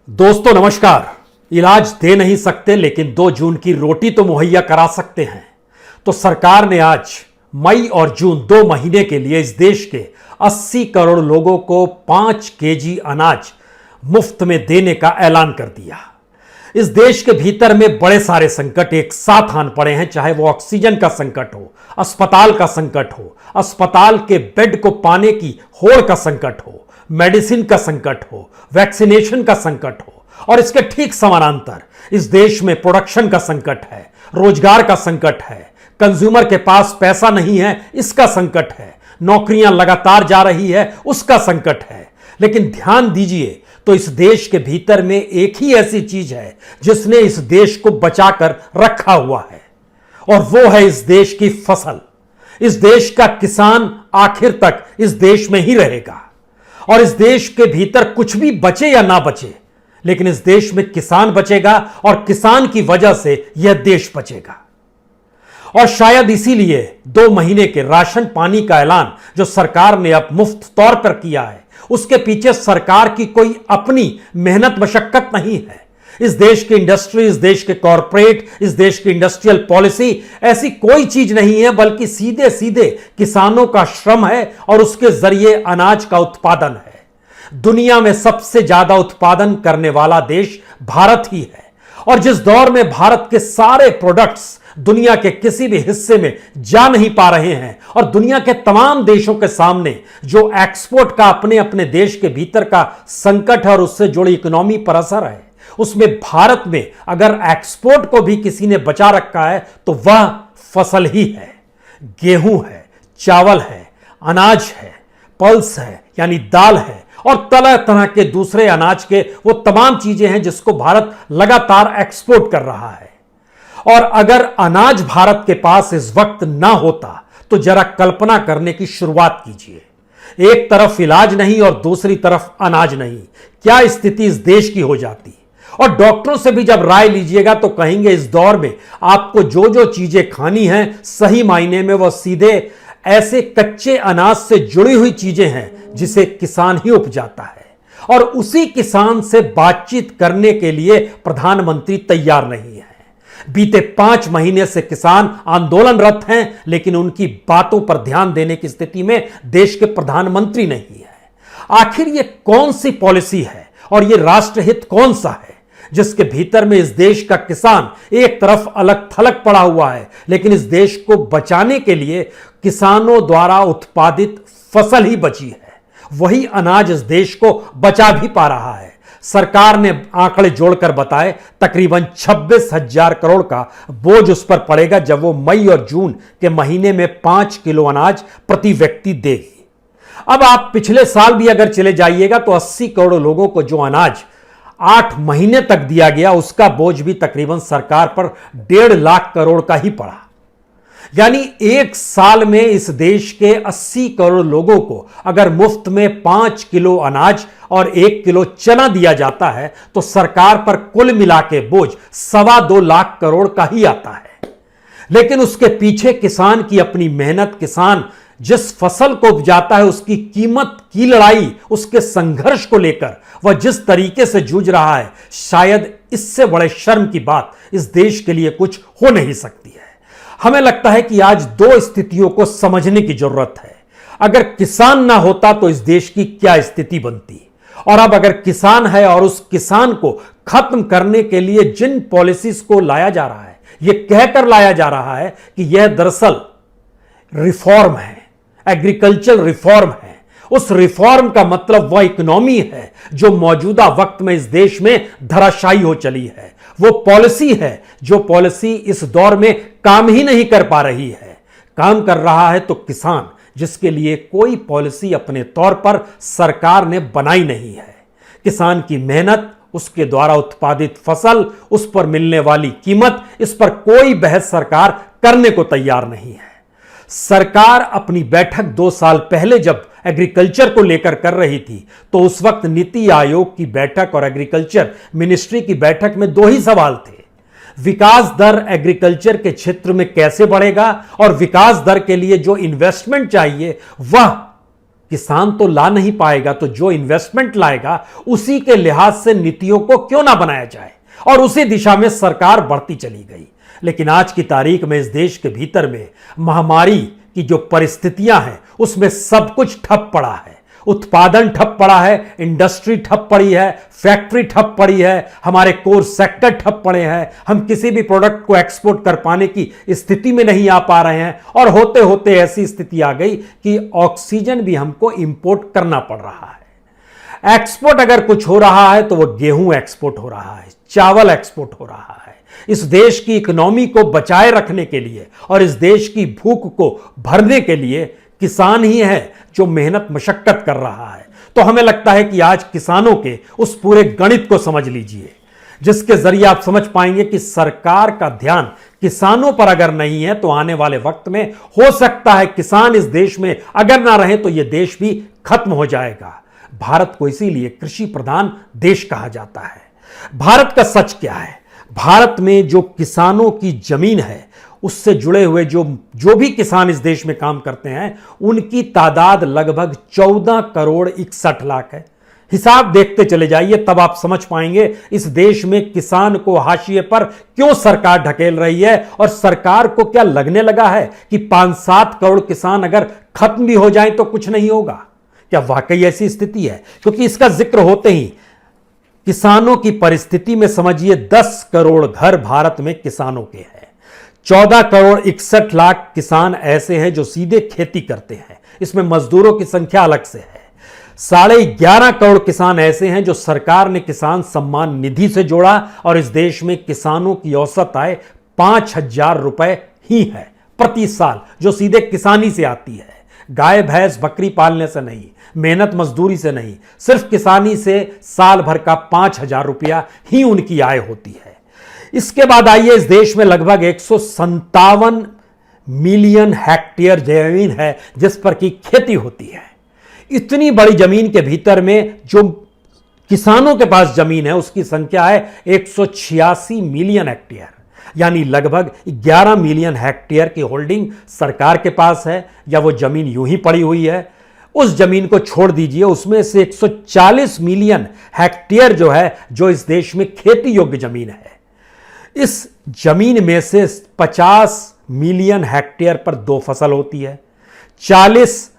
दोस्तों नमस्कार। इलाज दे नहीं सकते लेकिन 2 जून की रोटी तो मुहैया करा सकते हैं। तो सरकार ने आज मई और जून 2 महीने के लिए इस देश के 80 करोड़ लोगों को 5 केजी अनाज मुफ्त में देने का ऐलान कर दिया। इस देश के भीतर में बड़े सारे संकट एक साथ आन पड़े हैं, चाहे वो ऑक्सीजन का संकट हो, अस्पताल का संकट हो, अस्पताल के बेड को पाने की होड़ का संकट हो, मेडिसिन का संकट हो, वैक्सीनेशन का संकट हो, और इसके ठीक समानांतर इस देश में प्रोडक्शन का संकट है, रोजगार का संकट है, कंज्यूमर के पास पैसा नहीं है इसका संकट है, नौकरियां लगातार जा रही है उसका संकट है। लेकिन ध्यान दीजिए तो इस देश के भीतर में एक ही ऐसी चीज है जिसने इस देश को बचाकर रखा हुआ है, और वो है इस देश की फसल। इस देश का किसान आखिर तक इस देश में ही रहेगा, और इस देश के भीतर कुछ भी बचे या ना बचे, लेकिन इस देश में किसान बचेगा और किसान की वजह से यह देश बचेगा। और शायद इसीलिए 2 महीने के राशन पानी का ऐलान जो सरकार ने अब मुफ्त तौर पर किया है, उसके पीछे सरकार की कोई अपनी मेहनत मशक्कत नहीं है। इस देश की इंडस्ट्री, इस देश के कॉरपोरेट, इस देश की इंडस्ट्रियल पॉलिसी ऐसी कोई चीज नहीं है, बल्कि सीधे सीधे किसानों का श्रम है और उसके जरिए अनाज का उत्पादन है। दुनिया में सबसे ज्यादा उत्पादन करने वाला देश भारत ही है, और जिस दौर में भारत के सारे प्रोडक्ट्स दुनिया के किसी भी हिस्से में जा नहीं पा रहे हैं, और दुनिया के तमाम देशों के सामने जो एक्सपोर्ट का अपने अपने देश के भीतर का संकट है और उससे जुड़ी इकोनॉमी पर असर है, उसमें भारत में अगर एक्सपोर्ट को भी किसी ने बचा रखा है तो वह फसल ही है। गेहूं है, चावल है, अनाज है, पल्स है यानी दाल है, और तरह तरह के दूसरे अनाज के वो तमाम चीजें हैं जिसको भारत लगातार एक्सपोर्ट कर रहा है। और अगर अनाज भारत के पास इस वक्त ना होता तो जरा कल्पना करने की शुरुआत कीजिए। एक तरफ इलाज नहीं और दूसरी तरफ अनाज नहीं, क्या स्थिति इस देश की हो जाती। और डॉक्टरों से भी जब राय लीजिएगा तो कहेंगे इस दौर में आपको जो जो चीजें खानी हैं, सही मायने में वह सीधे ऐसे कच्चे अनाज से जुड़ी हुई चीजें हैं जिसे किसान ही उपजाता है, और उसी किसान से बातचीत करने के लिए प्रधानमंत्री तैयार नहीं है। बीते 5 महीने से किसान आंदोलनरत हैं, लेकिन उनकी बातों पर ध्यान देने की स्थिति में देश के प्रधानमंत्री नहीं है। आखिर ये कौन सी पॉलिसी है और ये राष्ट्रहित कौन सा है जिसके भीतर में इस देश का किसान एक तरफ अलग थलग पड़ा हुआ है, लेकिन इस देश को बचाने के लिए किसानों द्वारा उत्पादित फसल ही बची है, वही अनाज इस देश को बचा भी पा रहा है। सरकार ने आंकड़े जोड़कर बताए तकरीबन 26,000 करोड़ का बोझ उस पर पड़ेगा जब वो मई और जून के महीने में 5 किलो अनाज प्रति व्यक्ति देगी। अब आप पिछले साल भी अगर चले जाइएगा तो 80 करोड़ लोगों को जो अनाज 8 महीने तक दिया गया, उसका बोझ भी तकरीबन सरकार पर 1.5 लाख करोड़ का ही पड़ा। यानी एक साल में इस देश के 80 करोड़ लोगों को अगर मुफ्त में 5 किलो अनाज और 1 किलो चना दिया जाता है तो सरकार पर कुल मिला के बोझ 2.25 लाख करोड़ का ही आता है। लेकिन उसके पीछे किसान की अपनी मेहनत, किसान जिस फसल को उपजाता है उसकी कीमत की लड़ाई, उसके संघर्ष को लेकर वह जिस तरीके से जूझ रहा है, शायद इससे बड़े शर्म की बात इस देश के लिए कुछ हो नहीं सकती है। हमें लगता है कि आज 2 स्थितियों को समझने की जरूरत है। अगर किसान ना होता तो इस देश की क्या स्थिति बनती, और अब अगर किसान है और उस किसान को खत्म करने के लिए जिन पॉलिसीज को लाया जा रहा है, यह कहकर लाया जा रहा है कि यह दरअसल रिफॉर्म है, एग्रीकल्चर रिफॉर्म है। उस रिफॉर्म का मतलब वह इकोनॉमी है जो मौजूदा वक्त में इस देश में धराशायी हो चली है। वो पॉलिसी है जो पॉलिसी इस दौर में काम ही नहीं कर पा रही है। काम कर रहा है तो किसान, जिसके लिए कोई पॉलिसी अपने तौर पर सरकार ने बनाई नहीं है। किसान की मेहनत, उसके द्वारा उत्पादित फसल, उस पर मिलने वाली कीमत, इस पर कोई बहस सरकार करने को तैयार नहीं है। सरकार अपनी बैठक 2 साल पहले जब एग्रीकल्चर को लेकर कर रही थी तो उस वक्त नीति आयोग की बैठक और एग्रीकल्चर मिनिस्ट्री की बैठक में 2 ही सवाल थे। विकास दर एग्रीकल्चर के क्षेत्र में कैसे बढ़ेगा, और विकास दर के लिए जो इन्वेस्टमेंट चाहिए वह किसान तो ला नहीं पाएगा, तो जो इन्वेस्टमेंट लाएगा उसी के लिहाज से नीतियों को क्यों ना बनाया जाए, और उसी दिशा में सरकार बढ़ती चली गई। लेकिन आज की तारीख में इस देश के भीतर में महामारी की जो परिस्थितियां हैं उसमें सब कुछ ठप पड़ा है। उत्पादन ठप पड़ा है, इंडस्ट्री ठप पड़ी है, फैक्ट्री ठप पड़ी है, हमारे कोर सेक्टर ठप पड़े हैं, हम किसी भी प्रोडक्ट को एक्सपोर्ट कर पाने की स्थिति में नहीं आ पा रहे हैं, और होते होते ऐसी स्थिति आ गई कि ऑक्सीजन भी हमको इंपोर्ट करना पड़ रहा है। एक्सपोर्ट अगर कुछ हो रहा है तो वह गेहूं एक्सपोर्ट हो रहा है, चावल एक्सपोर्ट हो रहा है। इस देश की इकोनॉमी को बचाए रखने के लिए और इस देश की भूख को भरने के लिए किसान ही है जो मेहनत मशक्कत कर रहा है। तो हमें लगता है कि आज किसानों के उस पूरे गणित को समझ लीजिए, जिसके जरिए आप समझ पाएंगे कि सरकार का ध्यान किसानों पर अगर नहीं है तो आने वाले वक्त में हो सकता है किसान इस देश में अगर ना रहे तो यह देश भी खत्म हो जाएगा। भारत को इसीलिए कृषि प्रधान देश कहा जाता है। भारत का सच क्या है? भारत में जो किसानों की जमीन है उससे जुड़े हुए जो भी किसान इस देश में काम करते हैं उनकी तादाद लगभग 14 करोड़ 61 लाख है। हिसाब देखते चले जाइए, तब आप समझ पाएंगे इस देश में किसान को हाशिए पर क्यों सरकार ढकेल रही है, और सरकार को क्या लगने लगा है कि 5-7 करोड़ किसान अगर खत्म भी हो जाए तो कुछ नहीं होगा। क्या वाकई ऐसी स्थिति है? क्योंकि इसका जिक्र होते ही किसानों की परिस्थिति में समझिए 10 करोड़ घर भारत में किसानों के हैं। 14 करोड़ 61 लाख किसान ऐसे हैं जो सीधे खेती करते हैं, इसमें मजदूरों की संख्या अलग से है। 11.5 करोड़ किसान ऐसे हैं जो सरकार ने किसान सम्मान निधि से जोड़ा, और इस देश में किसानों की औसत आय 5,000 रुपए ही है प्रति साल, जो सीधे किसानी से आती है। गाय भैंस बकरी पालने से नहीं, मेहनत मजदूरी से नहीं, सिर्फ किसानी से साल भर का 5,000 रुपया ही उनकी आय होती है। इसके बाद आइए, इस देश में लगभग 157 मिलियन हेक्टेयर जमीन है जिस पर की खेती होती है। इतनी बड़ी जमीन के भीतर में जो किसानों के पास जमीन है उसकी संख्या है 186 मिलियन हेक्टेयर, यानी लगभग 11 मिलियन हेक्टेयर की होल्डिंग सरकार के पास है, या वो जमीन यूं ही पड़ी हुई है। उस जमीन को छोड़ दीजिए, उसमें से 140 मिलियन हेक्टेयर जो है जो इस देश में खेती योग्य जमीन है। इस जमीन में से 50 मिलियन हेक्टेयर पर 2 फसल होती है, 40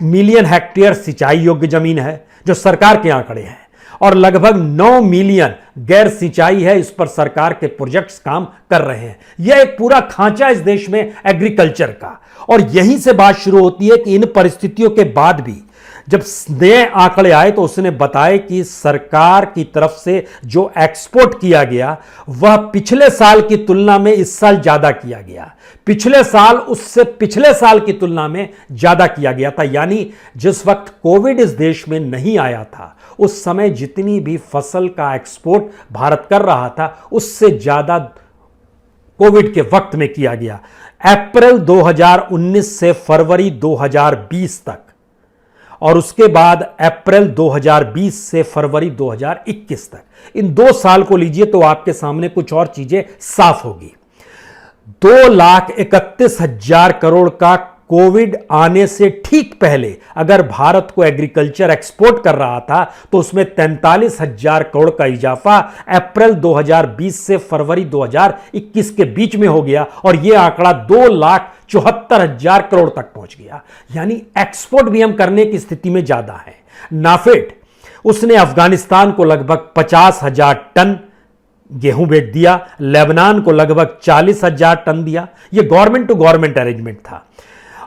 मिलियन हेक्टेयर सिंचाई योग्य जमीन है जो सरकार के आंकड़े हैं, और लगभग 9 मिलियन गैर सिंचाई है, इस पर सरकार के प्रोजेक्ट्स काम कर रहे हैं। यह एक पूरा खांचा इस देश में एग्रीकल्चर का, और यहीं से बात शुरू होती है कि इन परिस्थितियों के बाद भी जब नए आंकड़े आए तो उसने बताया कि सरकार की तरफ से जो एक्सपोर्ट किया गया वह पिछले साल की तुलना में इस साल ज्यादा किया गया, पिछले साल उससे पिछले साल की तुलना में ज्यादा किया गया था। यानी जिस वक्त कोविड इस देश में नहीं आया था उस समय जितनी भी फसल का एक्सपोर्ट भारत कर रहा था उससे ज्यादा कोविड के वक्त में किया गया। अप्रैल 2019 से फरवरी 2020 तक, और उसके अप्रैल 2020 से फरवरी 2021 तक, इन 2 साल को लीजिए तो आपके सामने कुछ और चीजें साफ होगी। 2,31,000 करोड़ का कोविड आने से ठीक पहले अगर भारत को एग्रीकल्चर एक्सपोर्ट कर रहा था तो उसमें 43,000 करोड़ का इजाफा अप्रैल 2020 से फरवरी 2021 के बीच में हो गया, और यह आंकड़ा 2,74,000 करोड़ तक पहुंच गया। यानी एक्सपोर्ट भी हम करने की स्थिति में ज्यादा है। नाफेड उसने अफगानिस्तान को लगभग 50,000 टन गेहूं बेच दिया, लेबनान को लगभग 40,000 टन दिया। यह गवर्नमेंट टू गवर्नमेंट अरेंजमेंट था,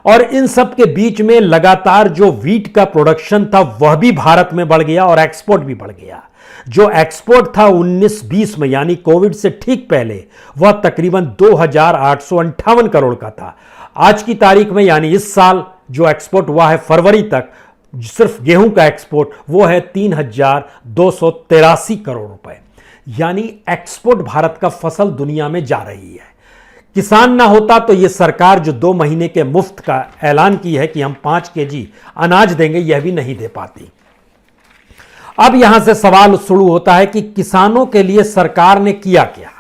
और इन सब के बीच में लगातार जो वीट का प्रोडक्शन था वह भी भारत में बढ़ गया और एक्सपोर्ट भी बढ़ गया। जो एक्सपोर्ट था 19-20 में यानी कोविड से ठीक पहले वह तकरीबन 2,858 करोड़ का था। आज की तारीख में यानी इस साल जो एक्सपोर्ट हुआ है फरवरी तक, सिर्फ गेहूं का एक्सपोर्ट वो है 3,283 करोड़ रुपए। यानी एक्सपोर्ट भारत का फसल दुनिया में जा रही है। किसान ना होता तो यह सरकार जो 2 महीने के मुफ्त का ऐलान की है कि हम 5 केजी अनाज देंगे, यह भी नहीं दे पाती। अब यहां से सवाल शुरू होता है कि किसानों के लिए सरकार ने किया क्या,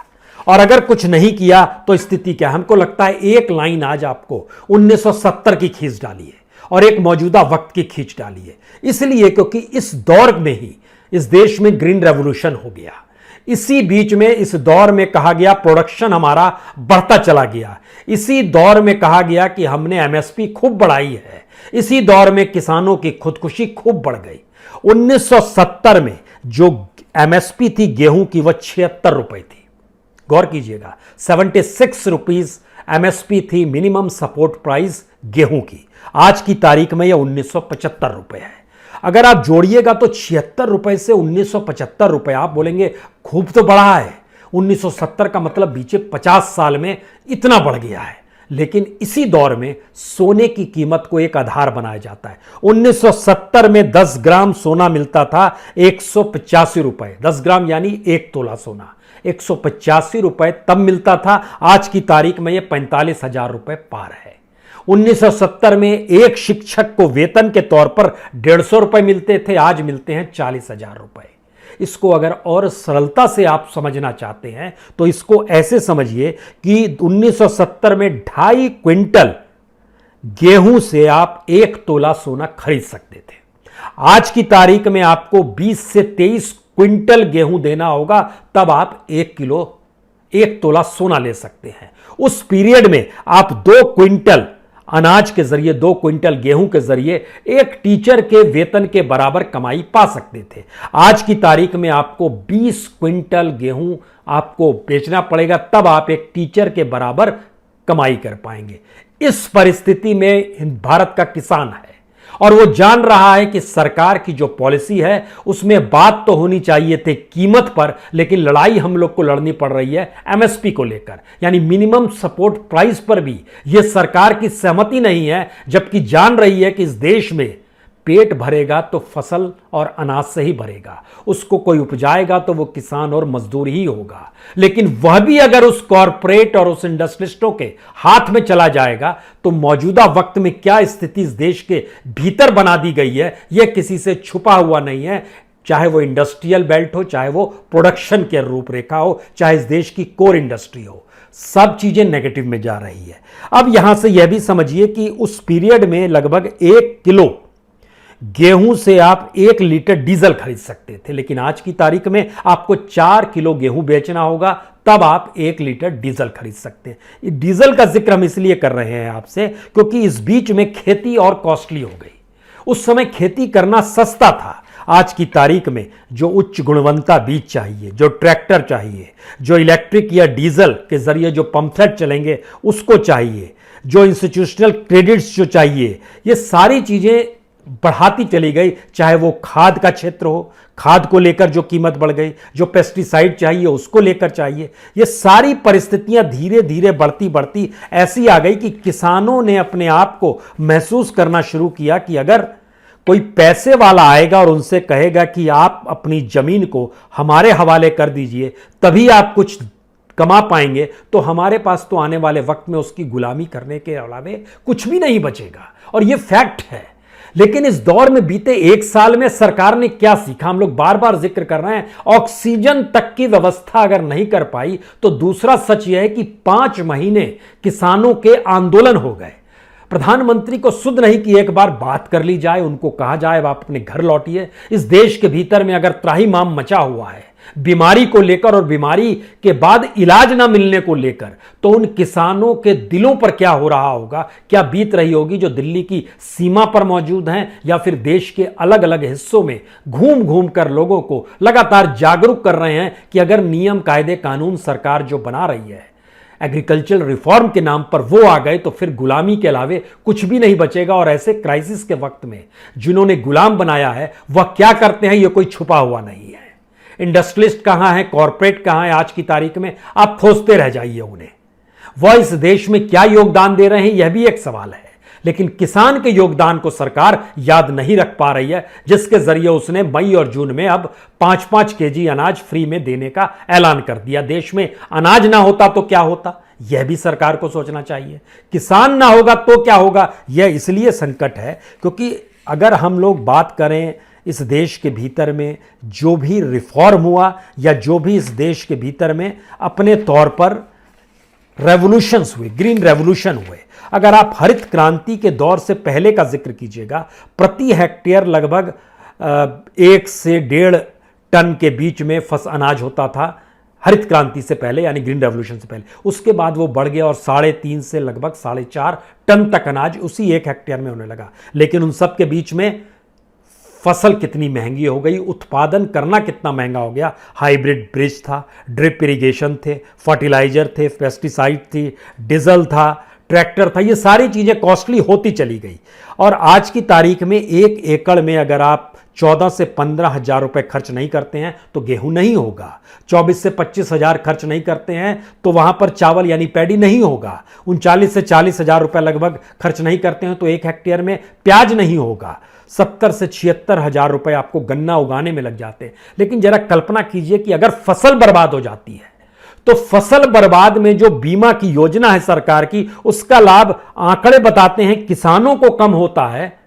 और अगर कुछ नहीं किया तो स्थिति क्या। हमको लगता है एक लाइन आज आपको 1970 की खींच डाली है, और एक मौजूदा वक्त की खींच डाली है। इसलिए क्योंकि इस दौर में ही इस देश में ग्रीन रेवोल्यूशन हो गया। इसी बीच में इस दौर में कहा गया प्रोडक्शन हमारा बढ़ता चला गया। इसी दौर में कहा गया कि हमने एमएसपी खूब बढ़ाई है। इसी दौर में किसानों की खुदकुशी खूब बढ़ गई। 1970 में जो एमएसपी थी गेहूं की वह 76 रुपए थी। गौर कीजिएगा, 76 रुपीज एमएसपी थी, मिनिमम सपोर्ट प्राइस गेहूं की। आज की तारीख में यह 1975 रुपए है। अगर आप जोड़िएगा तो 76 रुपए से 1975 रुपए, आप बोलेंगे खूब तो बढ़ा है। 1970 का मतलब बीते 50 साल में इतना बढ़ गया है। लेकिन इसी दौर में सोने की कीमत को एक आधार बनाया जाता है। 1970 में 10 ग्राम सोना मिलता था 185 रुपए, 10 ग्राम यानी 1 तोला सोना 185 रुपए तब मिलता था। आज की तारीख में यह 45,000 रुपए पार है। 1970 में एक शिक्षक को वेतन के तौर पर 150 रुपए मिलते थे, आज मिलते हैं 40,000 रुपए। इसको अगर और सरलता से आप समझना चाहते हैं तो इसको ऐसे समझिए कि 1970 में 2.5 क्विंटल गेहूं से आप 1 तोला सोना खरीद सकते थे। आज की तारीख में आपको 20 से 23 क्विंटल गेहूं देना होगा, तब आप 1 तोला सोना ले सकते हैं। उस पीरियड में आप 2 क्विंटल अनाज के जरिए, 2 क्विंटल गेहूं के जरिए एक टीचर के वेतन के बराबर कमाई पा सकते थे। आज की तारीख में आपको 20 क्विंटल गेहूं आपको बेचना पड़ेगा, तब आप एक टीचर के बराबर कमाई कर पाएंगे। इस परिस्थिति में भारत का किसान है और वो जान रहा है कि सरकार की जो पॉलिसी है उसमें बात तो होनी चाहिए थी कीमत पर, लेकिन लड़ाई हम लोग को लड़नी पड़ रही है एमएसपी को लेकर, यानी मिनिमम सपोर्ट प्राइस पर भी यह सरकार की सहमति नहीं है। जबकि जान रही है कि इस देश में पेट भरेगा तो फसल और अनाज से ही भरेगा, उसको कोई उपजाएगा तो वो किसान और मजदूर ही होगा। लेकिन वह भी अगर उस कॉरपोरेट और उस इंडस्ट्रियलिस्टों के हाथ में चला जाएगा तो मौजूदा वक्त में क्या स्थिति इस देश के भीतर बना दी गई है यह किसी से छुपा हुआ नहीं है। चाहे वो इंडस्ट्रियल बेल्ट हो, चाहे वो प्रोडक्शन की रूपरेखा हो, चाहे इस देश की कोर इंडस्ट्री हो, सब चीजें नेगेटिव में जा रही है। अब यहां से यह भी समझिए कि उस पीरियड में लगभग 1 किलो गेहूं से आप 1 लीटर डीजल खरीद सकते थे, लेकिन आज की तारीख में आपको 4 किलो गेहूं बेचना होगा, तब आप 1 लीटर डीजल खरीद सकते हैं। डीजल का जिक्र हम इसलिए कर रहे हैं आपसे क्योंकि इस बीच में खेती और कॉस्टली हो गई। उस समय खेती करना सस्ता था। आज की तारीख में जो उच्च गुणवत्ता बीज चाहिए, जो ट्रैक्टर चाहिए, जो इलेक्ट्रिक या डीजल के जरिए जो पंपसेट चलेंगे उसको चाहिए, जो इंस्टीट्यूशनल क्रेडिट्स जो चाहिए, ये सारी चीजें बढ़ाती चली गई। चाहे वो खाद का क्षेत्र हो, खाद को लेकर जो कीमत बढ़ गई, जो पेस्टिसाइड चाहिए उसको लेकर चाहिए, ये सारी परिस्थितियां धीरे धीरे बढ़ती बढ़ती ऐसी आ गई कि किसानों ने अपने आप को महसूस करना शुरू किया कि अगर कोई पैसे वाला आएगा और उनसे कहेगा कि आप अपनी जमीन को हमारे हवाले कर दीजिए तभी आप कुछ कमा पाएंगे, तो हमारे पास तो आने वाले वक्त में उसकी गुलामी करने के अलावे कुछ भी नहीं बचेगा। और यह फैक्ट है। लेकिन इस दौर में बीते 1 साल में सरकार ने क्या सीखा? हम लोग बार बार जिक्र कर रहे हैं, ऑक्सीजन तक की व्यवस्था अगर नहीं कर पाई तो दूसरा सच यह है कि 5 महीने किसानों के आंदोलन हो गए। प्रधानमंत्री को सुध नहीं कि एक बार बात कर ली जाए, उनको कहा जाए आप अपने घर लौटिए। इस देश के भीतर में अगर त्राहिमाम मचा हुआ है बीमारी को लेकर और बीमारी के बाद इलाज ना मिलने को लेकर, तो उन किसानों के दिलों पर क्या हो रहा होगा, क्या बीत रही होगी जो दिल्ली की सीमा पर मौजूद हैं या फिर देश के अलग अलग हिस्सों में घूम घूम कर लोगों को लगातार जागरूक कर रहे हैं कि अगर नियम कायदे कानून सरकार जो बना रही है एग्रीकल्चरल रिफॉर्म के नाम पर वो आ गए तो फिर गुलामी के अलावे कुछ भी नहीं बचेगा। और ऐसे क्राइसिस के वक्त में जिन्होंने गुलाम बनाया है वह क्या करते हैं ये कोई छुपा हुआ नहीं है। इंडस्ट्रियलिस्ट कहां है, कॉर्पोरेट कहां है, आज की तारीख में आप खोजते रह जाइए उन्हें। वह इस देश में क्या योगदान दे रहे हैं यह भी एक सवाल है। लेकिन किसान के योगदान को सरकार याद नहीं रख पा रही है, जिसके जरिए उसने मई और जून में अब 5-5 केजी अनाज फ्री में देने का ऐलान कर दिया। देश में अनाज ना होता तो क्या होता, यह भी सरकार को सोचना चाहिए। किसान ना होगा तो क्या होगा, यह इसलिए संकट है क्योंकि अगर हम लोग बात करें इस देश के भीतर में जो भी रिफॉर्म हुआ या जो भी इस देश के भीतर में अपने तौर पर रेवोल्यूशंस हुए, ग्रीन रेवोल्यूशन हुए। अगर आप हरित क्रांति के दौर से पहले का जिक्र कीजिएगा, प्रति हेक्टेयर लगभग 1 से 1.5 टन के बीच में अनाज होता था हरित क्रांति से पहले, यानी ग्रीन रेवोल्यूशन से पहले। उसके बाद वो बढ़ गया और 3.5 से लगभग 4.5 टन तक अनाज उसी 1 हेक्टेयर में होने लगा। लेकिन उन सब के बीच में फसल कितनी महंगी हो गई, उत्पादन करना कितना महंगा हो गया। हाइब्रिड ब्रिज था, ड्रिप इरिगेशन थे, फर्टिलाइजर थे, पेस्टिसाइड थी, डीजल था, ट्रैक्टर था, ये सारी चीजें कॉस्टली होती चली गई। और आज की तारीख में 1 एकड़ में अगर आप 14 से 15 हजार रुपए खर्च नहीं करते हैं तो गेहूं नहीं होगा। 24 से 25 हजार खर्च नहीं करते हैं तो वहां पर चावल यानी पैडी नहीं होगा। 39 से 40 हजार रुपए लगभग खर्च नहीं करते हैं तो 1 हेक्टेयर में प्याज नहीं होगा। 70 से 76 हजार रुपए आपको गन्ना उगाने में लग जाते हैं। लेकिन जरा कल्पना कीजिए कि अगर फसल बर्बाद हो जाती है तो फसल बर्बाद में जो बीमा की योजना है सरकार की, उसका लाभ आंकड़े बताते हैं किसानों को कम होता है,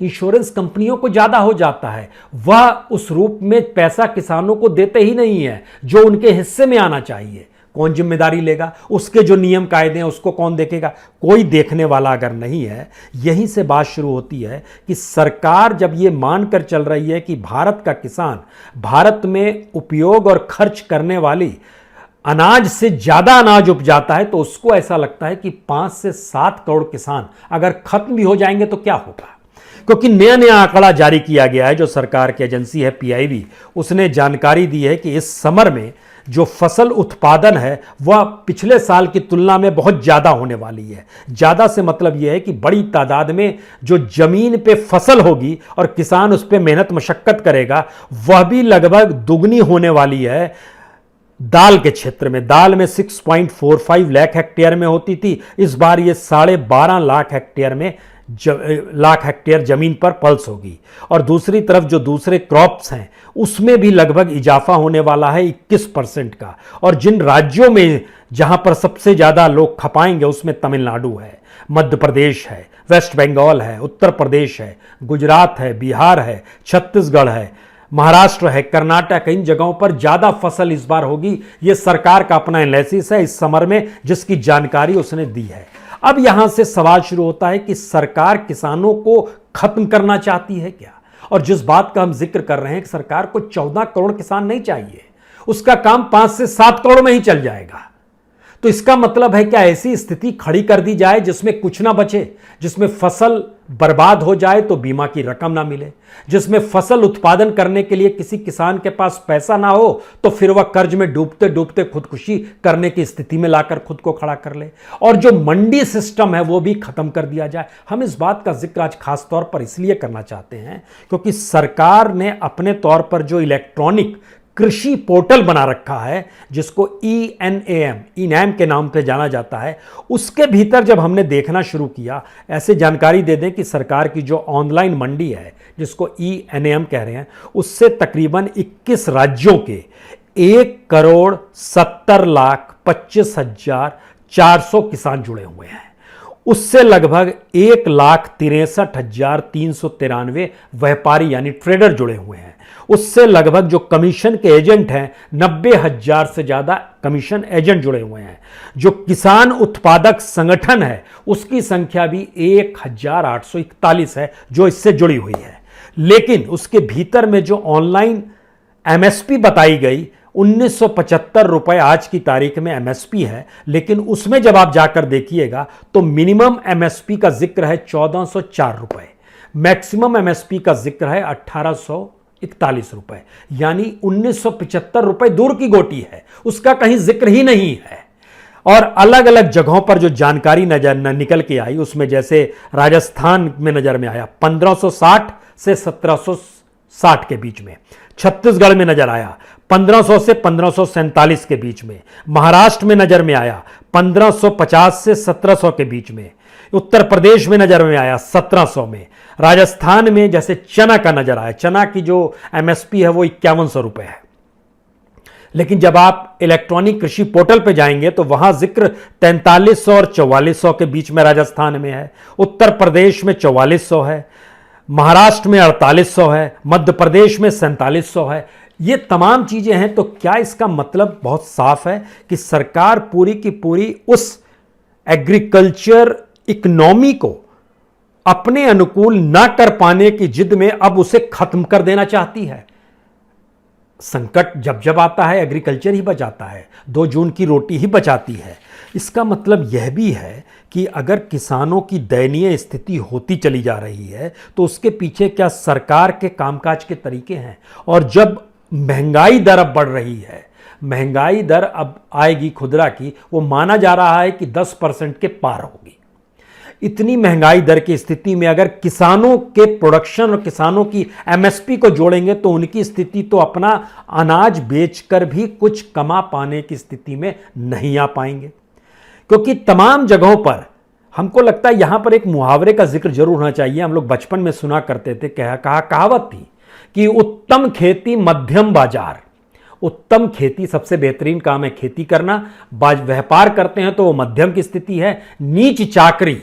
इंश्योरेंस कंपनियों को ज्यादा हो जाता है। वह उस रूप में पैसा किसानों को देते ही नहीं है जो उनके हिस्से में आना चाहिए। कौन जिम्मेदारी लेगा? उसके जो नियम कायदे हैं उसको कौन देखेगा? कोई देखने वाला अगर नहीं है। यहीं से बात शुरू होती है कि सरकार जब ये मानकर चल रही है कि भारत का किसान भारत में उपयोग और खर्च करने वाली अनाज से ज्यादा अनाज उपजाता है, तो उसको ऐसा लगता है कि 5 से 7 करोड़ किसान अगर खत्म भी हो जाएंगे तो क्या होगा। क्योंकि नया नया आंकड़ा जारी किया गया है, जो सरकार की एजेंसी है पीआईबी, उसने जानकारी दी है कि इस समर में जो फसल उत्पादन है वह पिछले साल की तुलना में बहुत ज्यादा होने वाली है। ज्यादा से मतलब यह है कि बड़ी तादाद में जो जमीन पे फसल होगी और किसान उस पर मेहनत मशक्कत करेगा, वह भी लगभग दुगनी होने वाली है। दाल के क्षेत्र में, दाल में 6.45 लाख हेक्टेयर में होती थी, इस बार ये 12.5 लाख हेक्टेयर में लाख हेक्टेयर जमीन पर पल्स होगी। और दूसरी तरफ जो दूसरे क्रॉप्स हैं उसमें भी लगभग इजाफा होने वाला है 21% का। और जिन राज्यों में जहां पर सबसे ज्यादा लोग खपाएंगे उसमें तमिलनाडु है, मध्य प्रदेश है, वेस्ट बंगाल है, उत्तर प्रदेश है, गुजरात है, बिहार है, छत्तीसगढ़ है, महाराष्ट्र है, कर्नाटक, इन जगहों पर ज्यादा फसल इस बार होगी। यह सरकार का अपना एनालिसिस है इस समर में, जिसकी जानकारी उसने दी है। अब यहां से सवाल शुरू होता है कि सरकार किसानों को खत्म करना चाहती है क्या? और जिस बात का हम जिक्र कर रहे हैं कि सरकार को 14 करोड़ किसान नहीं चाहिए, उसका काम 5 से 7 करोड़ में ही चल जाएगा। तो इसका मतलब है क्या ऐसी स्थिति खड़ी कर दी जाए जिसमें कुछ ना बचे, जिसमें फसल बर्बाद हो जाए तो बीमा की रकम ना मिले, जिसमें फसल उत्पादन करने के लिए किसी किसान के पास पैसा ना हो तो फिर वह कर्ज में डूबते डूबते खुदकुशी करने की स्थिति में लाकर खुद को खड़ा कर ले, और जो मंडी सिस्टम है वो भी खत्म कर दिया जाए। हम इस बात का जिक्र आज खास तौर पर इसलिए करना चाहते हैं क्योंकि सरकार ने अपने तौर पर जो इलेक्ट्रॉनिक कृषि पोर्टल बना रखा है, जिसको ENAM के नाम पे जाना जाता है, उसके भीतर जब हमने देखना शुरू किया, ऐसे जानकारी दे दें कि सरकार की जो ऑनलाइन मंडी है जिसको ENAM कह रहे हैं, उससे तकरीबन 21 राज्यों के 1,70,25,400 किसान जुड़े हुए हैं। उससे लगभग 1,63,393 व्यापारी यानी ट्रेडर जुड़े हुए हैं। उससे लगभग जो कमीशन के एजेंट हैं 90,000 से ज्यादा कमीशन एजेंट जुड़े हुए हैं। जो किसान उत्पादक संगठन है उसकी संख्या भी 1,841 है जो इससे जुड़ी हुई है। लेकिन उसके भीतर में जो ऑनलाइन MSP बताई गई 1975 रुपए आज की तारीख में MSP है, लेकिन उसमें जब आप जाकर देखिएगा तो मिनिमम MSP का जिक्र है 1404 रुपए, मैक्सिमम MSP का जिक्र है 1841 रुपए, यानी 1975 रुपए दूर की गोटी है, उसका कहीं जिक्र ही नहीं है। और अलग अलग जगहों पर जो जानकारी नजर निकल के आई उसमें जैसे राजस्थान में नजर में आया 1560 से 1760 के बीच में, छत्तीसगढ़ में नजर आया 1500 से 1547 के बीच में, महाराष्ट्र में नजर में आया 1550 से 1700 के बीच में, उत्तर प्रदेश में नजर में आया 1700 में, राजस्थान में जैसे चना का नजर आया, चना की जो MSP है वो 5100 रुपए है। लेकिन जब आप इलेक्ट्रॉनिक कृषि पोर्टल पे जाएंगे तो वहां जिक्र 4300 और 4400 के बीच में राजस्थान में है, उत्तर प्रदेश में 4400 है, महाराष्ट्र में 4800 है, मध्य प्रदेश में 4700 है। ये तमाम चीजें हैं, तो क्या इसका मतलब बहुत साफ है कि सरकार पूरी की पूरी उस एग्रीकल्चर इकोनॉमी को अपने अनुकूल ना कर पाने की जिद में अब उसे खत्म कर देना चाहती है? संकट जब जब आता है एग्रीकल्चर ही बचाता है, 2 जून की रोटी ही बचाती है। इसका मतलब यह भी है कि अगर किसानों की दयनीय स्थिति होती चली जा रही है तो उसके पीछे क्या सरकार के कामकाज के तरीके हैं? और जब महंगाई दर अब बढ़ रही है, महंगाई दर अब आएगी खुदरा की, वो माना जा रहा है कि 10% के पार होगी। इतनी महंगाई दर की स्थिति में अगर किसानों के प्रोडक्शन और किसानों की एमएसपी को जोड़ेंगे तो उनकी स्थिति तो अपना अनाज बेचकर भी कुछ कमा पाने की स्थिति में नहीं आ पाएंगे। क्योंकि तमाम जगहों पर हमको लगता है यहां पर एक मुहावरे का जिक्र जरूर होना चाहिए। हम लोग बचपन में सुना करते थे, कहावत थी कि उत्तम खेती मध्यम बाजार। उत्तम खेती, सबसे बेहतरीन काम है खेती करना, व्यापार करते हैं तो वो मध्यम की स्थिति है, नीच चाकरी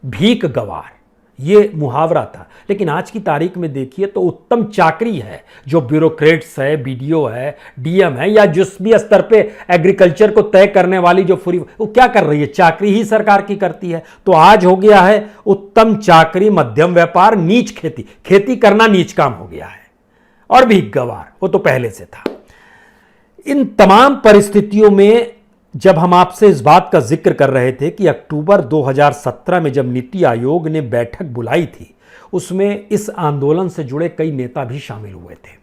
भीख गवार, ये मुहावरा था। लेकिन आज की तारीख में देखिए तो उत्तम चाकरी है जो ब्यूरोक्रेट्स है, बीडीओ है, डीएम है, या जिस भी स्तर पे एग्रीकल्चर को तय करने वाली जो वो क्या कर रही है? चाकरी ही सरकार की करती है। तो आज हो गया है उत्तम चाकरी मध्यम व्यापार, नीच खेती, खेती करना नीच काम हो गया है, और भीख गवार वो तो पहले से था। इन तमाम परिस्थितियों में जब हम आपसे इस बात का जिक्र कर रहे थे कि अक्टूबर 2017 में जब नीति आयोग ने बैठक बुलाई थी, उसमें इस आंदोलन से जुड़े कई नेता भी शामिल हुए थे।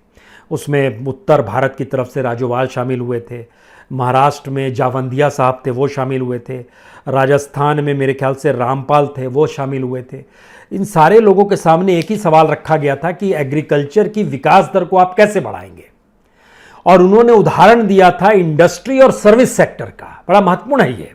उसमें उत्तर भारत की तरफ से राजोवाल शामिल हुए थे, महाराष्ट्र में जावंदिया साहब थे वो शामिल हुए थे, राजस्थान में मेरे ख्याल से रामपाल थे वो शामिल हुए थे। इन सारे लोगों के सामने एक ही सवाल रखा गया था कि एग्रीकल्चर की विकास दर को आप कैसे बढ़ाएंगे। और उन्होंने उदाहरण दिया था इंडस्ट्री और सर्विस सेक्टर का। बड़ा महत्वपूर्ण है ये।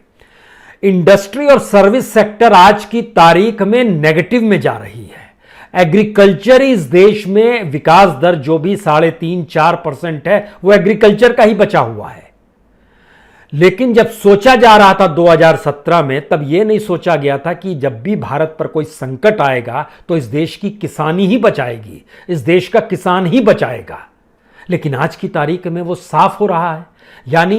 इंडस्ट्री और सर्विस सेक्टर आज की तारीख में नेगेटिव में जा रही है। एग्रीकल्चर इस देश में विकास दर जो भी 3.5-4% है वो एग्रीकल्चर का ही बचा हुआ है। लेकिन जब सोचा जा रहा था 2017 में, तब यह नहीं सोचा गया था कि जब भी भारत पर कोई संकट आएगा तो इस देश की किसानी ही बचाएगी, इस देश का किसान ही बचाएगा। लेकिन आज की तारीख में वो साफ हो रहा है। यानी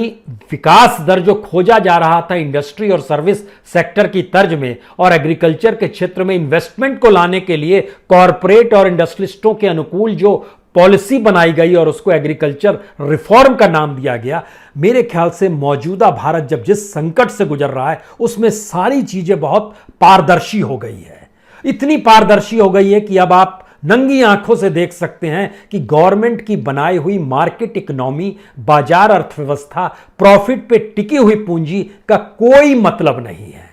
विकास दर जो खोजा जा रहा था इंडस्ट्री और सर्विस सेक्टर की तर्ज में, और एग्रीकल्चर के क्षेत्र में इन्वेस्टमेंट को लाने के लिए कॉरपोरेट और इंडस्ट्रियलिस्टों के अनुकूल जो पॉलिसी बनाई गई और उसको एग्रीकल्चर रिफॉर्म का नाम दिया गया, मेरे ख्याल से मौजूदा भारत जब जिस संकट से गुजर रहा है उसमें सारी चीजें बहुत पारदर्शी हो गई है। इतनी पारदर्शी हो गई है कि अब आप नंगी आंखों से देख सकते हैं कि गवर्नमेंट की बनाई हुई मार्केट इकोनॉमी, बाजार अर्थव्यवस्था, प्रॉफिट पे टिकी हुई पूंजी का कोई मतलब नहीं है।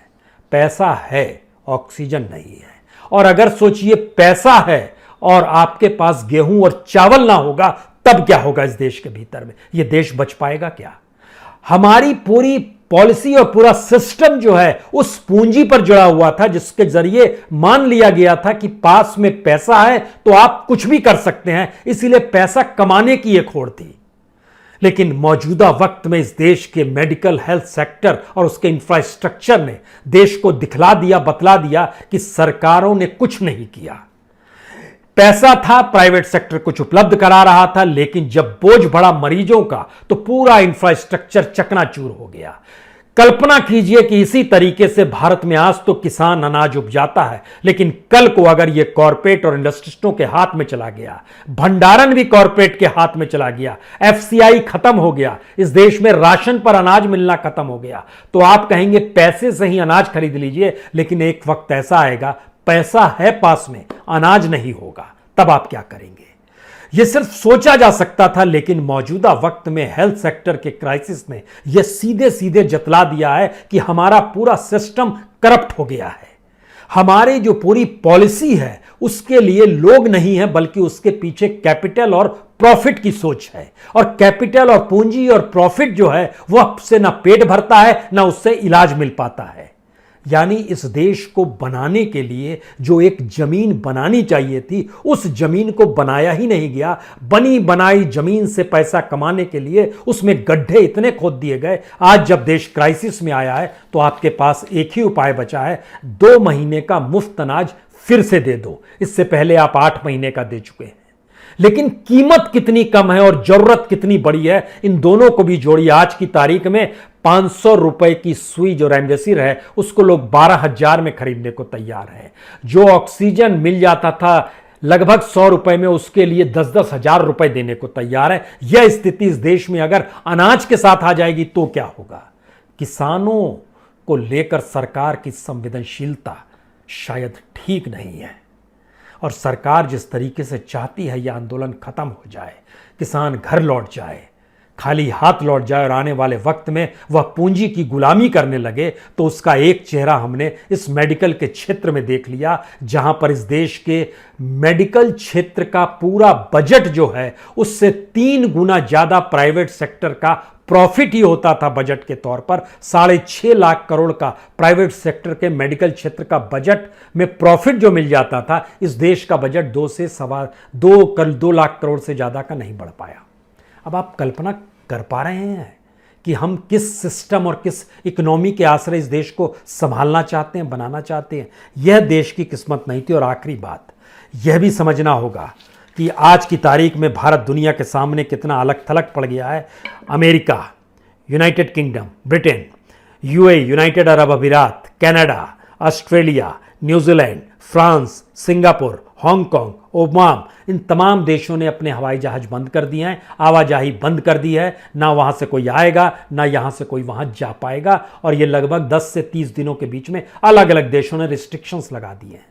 पैसा है, ऑक्सीजन नहीं है। और अगर सोचिए पैसा है और आपके पास गेहूं और चावल ना होगा तब क्या होगा इस देश के भीतर में? यह देश बच पाएगा क्या? हमारी पूरी पॉलिसी और पूरा सिस्टम जो है उस पूंजी पर जुड़ा हुआ था जिसके जरिए मान लिया गया था कि पास में पैसा है तो आप कुछ भी कर सकते हैं, इसीलिए पैसा कमाने की एक होड़ थी। लेकिन मौजूदा वक्त में इस देश के मेडिकल हेल्थ सेक्टर और उसके इंफ्रास्ट्रक्चर ने देश को दिखला दिया, बतला दिया कि सरकारों ने कुछ नहीं किया। पैसा था, प्राइवेट सेक्टर कुछ उपलब्ध करा रहा था, लेकिन जब बोझ बढ़ा मरीजों का तो पूरा इंफ्रास्ट्रक्चर चकनाचूर हो गया। कल्पना कीजिए कि इसी तरीके से भारत में आज तो किसान अनाज उपजाता है, लेकिन कल को अगर यह कॉरपोरेट और इंडस्ट्रिस्टों के हाथ में चला गया, भंडारण भी कॉरपोरेट के हाथ में चला गया, एफसीआई खत्म हो गया, इस देश में राशन पर अनाज मिलना खत्म हो गया, तो आप कहेंगे पैसे से ही अनाज खरीद लीजिए। लेकिन एक वक्त ऐसा आएगा, पैसा है पास में, अनाज नहीं होगा, तब आप क्या करेंगे? यह सिर्फ सोचा जा सकता था, लेकिन मौजूदा वक्त में हेल्थ सेक्टर के क्राइसिस ने यह सीधे सीधे जतला दिया है कि हमारा पूरा सिस्टम करप्ट हो गया है। हमारी जो पूरी पॉलिसी है उसके लिए लोग नहीं है, बल्कि उसके पीछे कैपिटल और प्रॉफिट की सोच है। और कैपिटल और पूंजी और प्रॉफिट जो है वह उससे ना पेट भरता है ना उससे इलाज मिल पाता है। यानी इस देश को बनाने के लिए जो एक जमीन बनानी चाहिए थी, उस जमीन को बनाया ही नहीं गया। बनी बनाई जमीन से पैसा कमाने के लिए उसमें गड्ढे इतने खोद दिए गए। आज जब देश क्राइसिस में आया है तो आपके पास एक ही उपाय बचा है, 2 महीने का मुफ्त अनाज फिर से दे दो। इससे पहले आप 8 महीने का दे चुके हैं। लेकिन कीमत कितनी कम है और जरूरत कितनी बड़ी है, इन दोनों को भी जोड़िए। आज की तारीख में 500 रुपए की सुई जो रेमडेसिविर है उसको लोग 12,000 में खरीदने को तैयार है। जो ऑक्सीजन मिल जाता था लगभग 100 रुपए में, उसके लिए 10-10 हजार रुपए देने को तैयार है। यह स्थिति इस देश में अगर अनाज के साथ आ जाएगी तो क्या होगा? किसानों को लेकर सरकार की संवेदनशीलता शायद ठीक नहीं है और सरकार जिस तरीके से चाहती है यह आंदोलन खत्म हो जाए, किसान घर लौट जाए, खाली हाथ लौट जाए और आने वाले वक्त में वह पूंजी की गुलामी करने लगे, तो उसका एक चेहरा हमने इस मेडिकल के क्षेत्र में देख लिया, जहां पर इस देश के मेडिकल क्षेत्र का पूरा बजट जो है उससे 3 गुना ज्यादा प्राइवेट सेक्टर का प्रॉफिट ही होता था बजट के तौर पर। 6.5 लाख करोड़ का प्राइवेट सेक्टर के मेडिकल क्षेत्र का बजट में प्रॉफिट जो मिल जाता था, इस देश का बजट 2 लाख करोड़ से ज्यादा का नहीं बढ़ पाया। अब आप कल्पना कर पा रहे हैं कि हम किस सिस्टम और किस इकोनॉमी के आश्रय इस देश को संभालना चाहते हैं, बनाना चाहते हैं। यह देश की किस्मत नहीं थी। और आखिरी बात यह भी समझना होगा कि आज की तारीख में भारत दुनिया के सामने कितना अलग थलग पड़ गया है। America, United Kingdom, Britain, UAE, United Arab Emirates, Canada, Australia, New Zealand, France, Singapore, Hong Kong, Oman, इन तमाम देशों ने अपने हवाई जहाज बंद कर दिए हैं, आवाजाही बंद कर दी है। ना वहां से कोई आएगा, ना यहां से कोई वहां जा पाएगा। और ये लगभग 10 से 30 दिनों के बीच में अलग अलग देशों ने रिस्ट्रिक्शंस लगा दिए हैं।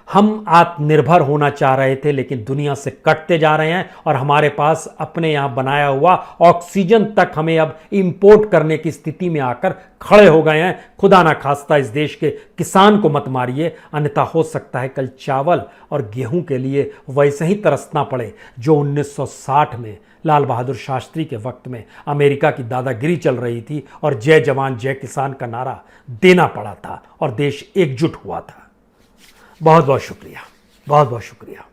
हम आत्मनिर्भर होना चाह रहे थे लेकिन दुनिया से कटते जा रहे हैं और हमारे पास अपने यहां बनाया हुआ ऑक्सीजन तक हमें अब इंपोर्ट करने की स्थिति में आकर खड़े हो गए हैं। खुदा ना खास्ता इस देश के किसान को मत मारिए, अन्यथा हो सकता है कल चावल और गेहूं के लिए वैसे ही तरसना पड़े जो 1960 में लाल बहादुर शास्त्री के वक्त में अमेरिका की दादागिरी चल रही थी और जय जवान जय किसान का नारा देना पड़ा था और देश एकजुट हुआ था। बहुत बहुत शुक्रिया, बहुत बहुत शुक्रिया।